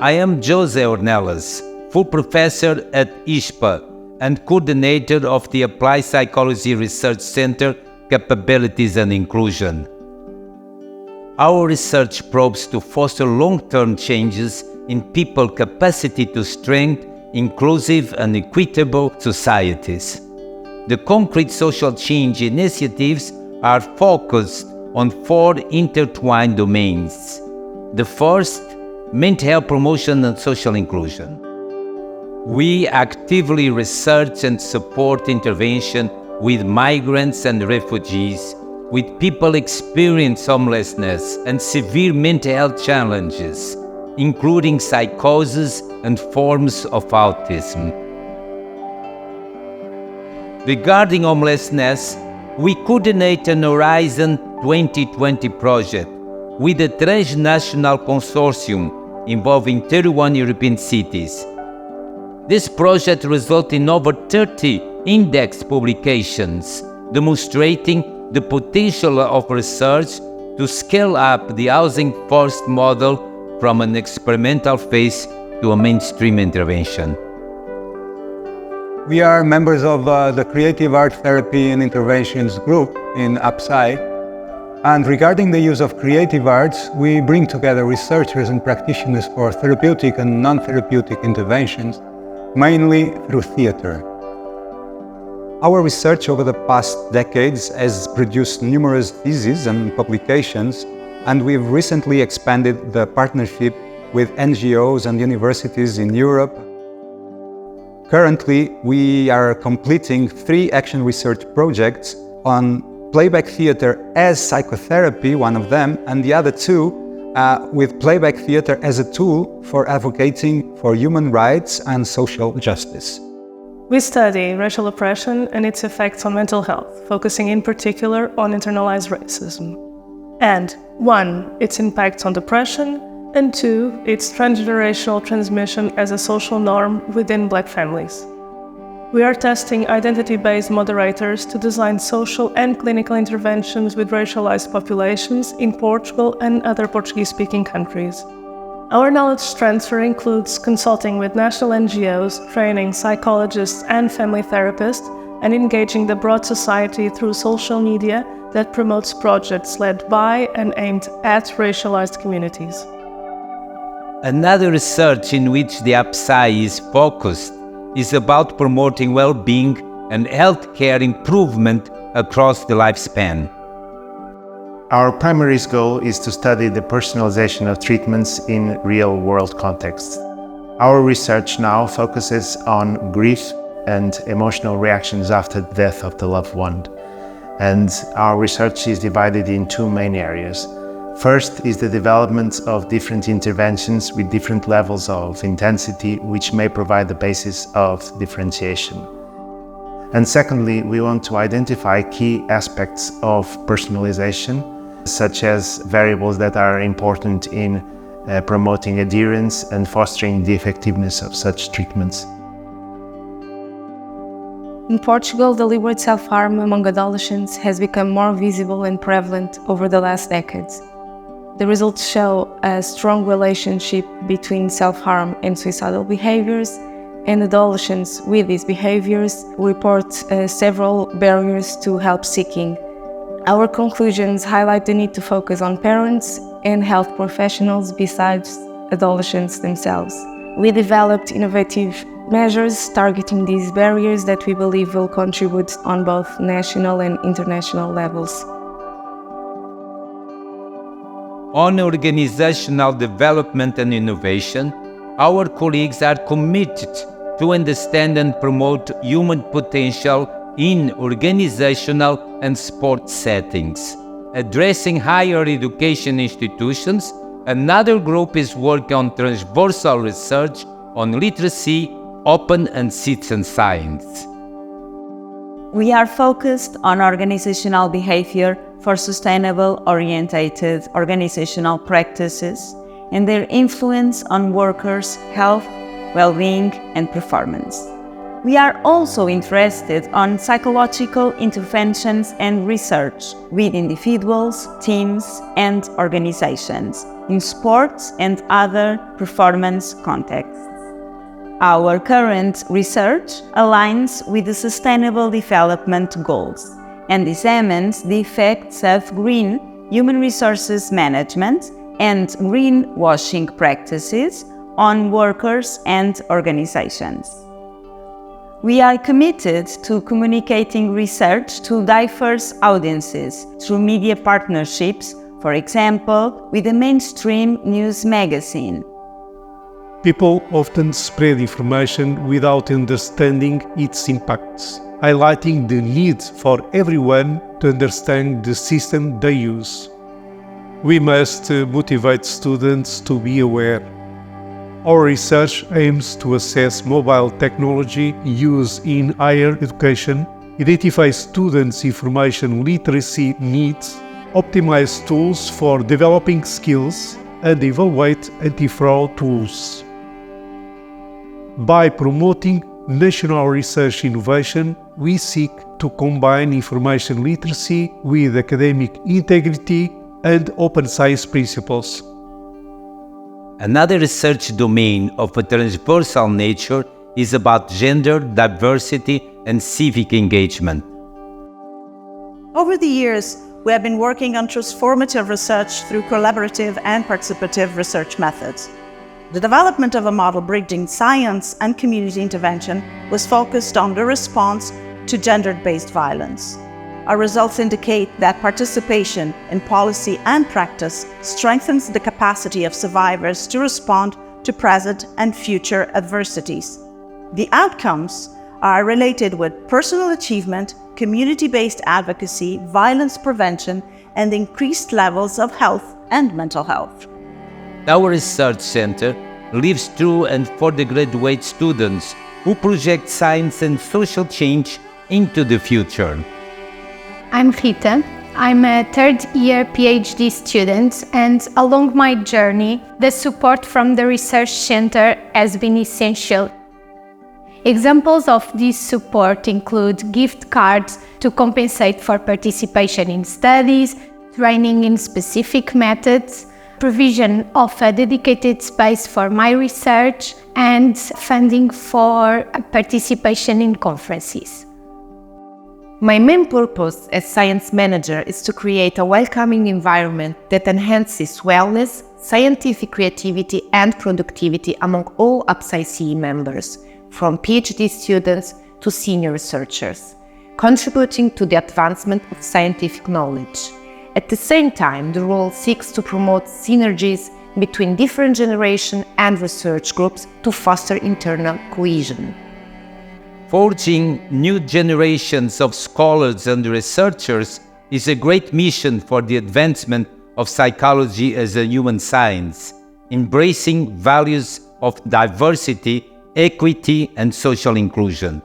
I am Jose Ornelas, full professor at ISPA and coordinator of the APPsyCI Research Center Capabilities and Inclusion. Our research probes to foster long-term changes in people's capacity to strengthen inclusive and equitable societies. The concrete social change initiatives are focused on 4 intertwined domains. The first, mental health promotion and social inclusion. We actively research and support intervention with migrants and refugees, with people experiencing homelessness and severe mental health challenges, including psychosis and forms of autism. Regarding homelessness, we coordinate an Horizon 2020 project with a transnational consortium involving 31 European cities. This project resulted in over 30 index publications, demonstrating the potential of research to scale up the housing first model from an experimental phase to a mainstream intervention. We are members of the Creative Art Therapy and Interventions group in APPSY, and regarding the use of creative arts, we bring together researchers and practitioners for therapeutic and non-therapeutic interventions, mainly through theater. Our research over the past decades has produced numerous theses and publications, and we've recently expanded the partnership with NGOs and universities in Europe. Currently, we are completing 3 action research projects on playback theater as psychotherapy, one of them, and the other 2 with playback theater as a tool for advocating for human rights and social justice. We study racial oppression and its effects on mental health, focusing in particular on internalized racism. And 1, its impacts on depression, and 2, its transgenerational transmission as a social norm within Black families. We are testing identity-based moderators to design social and clinical interventions with racialized populations in Portugal and other Portuguese-speaking countries. Our knowledge transfer includes consulting with national NGOs, training psychologists and family therapists, and engaging the broad society through social media that promotes projects led by and aimed at racialized communities. Another research in which the APPSY is focused is about promoting well-being and healthcare improvement across the lifespan. Our primary goal is to study the personalization of treatments in real-world contexts. Our research now focuses on grief and emotional reactions after the death of the loved one. And our research is divided in 2 main areas. First is the development of different interventions with different levels of intensity, which may provide the basis of differentiation. And secondly, we want to identify key aspects of personalization, such as variables that are important in promoting adherence and fostering the effectiveness of such treatments. In Portugal, deliberate self-harm among adolescents has become more visible and prevalent over the last decades. The results show a strong relationship between self-harm and suicidal behaviors, and adolescents with these behaviors report several barriers to help seeking. Our conclusions highlight the need to focus on parents and health professionals besides adolescents themselves. We developed innovative measures targeting these barriers that we believe will contribute on both national and international levels. On organizational development and innovation, our colleagues are committed to understand and promote human potential in organizational and sport settings. Addressing higher education institutions, another group is working on transversal research on literacy, open and citizen science. We are focused on organizational behavior for sustainable orientated organizational practices and their influence on workers' health, well-being and performance. We are also interested on psychological interventions and research with individuals, teams and organizations in sports and other performance contexts. Our current research aligns with the Sustainable Development Goals and examines the effects of green human resources management and greenwashing practices on workers and organizations. We are committed to communicating research to diverse audiences through media partnerships, for example, with a mainstream news magazine. People often spread information without understanding its impacts, highlighting the need for everyone to understand the system they use. We must motivate students to be aware. Our research aims to assess mobile technology use in higher education, identify students' information literacy needs, optimize tools for developing skills, and evaluate anti-fraud tools. By promoting national research innovation, we seek to combine information literacy with academic integrity and open science principles. Another research domain of a transversal nature is about gender diversity and civic engagement. Over the years, we have been working on transformative research through collaborative and participative research methods. The development of a model bridging science and community intervention was focused on the response to gender-based violence. Our results indicate that participation in policy and practice strengthens the capacity of survivors to respond to present and future adversities. The outcomes are related with personal achievement, community-based advocacy, violence prevention, and increased levels of health and mental health. Our research center lives through and for the graduate students who project science and social change into the future. I'm Rita. I'm a third-year PhD student, and along my journey, the support from the research center has been essential. Examples of this support include gift cards to compensate for participation in studies, training in specific methods, provision of a dedicated space for my research, and funding for participation in conferences. My main purpose as science manager is to create a welcoming environment that enhances wellness, scientific creativity and productivity among all APPsyCI members, from PhD students to senior researchers, contributing to the advancement of scientific knowledge. At the same time, the role seeks to promote synergies between different generations and research groups to foster internal cohesion. Forging new generations of scholars and researchers is a great mission for the advancement of psychology as a human science, embracing values of diversity, equity, and social inclusion.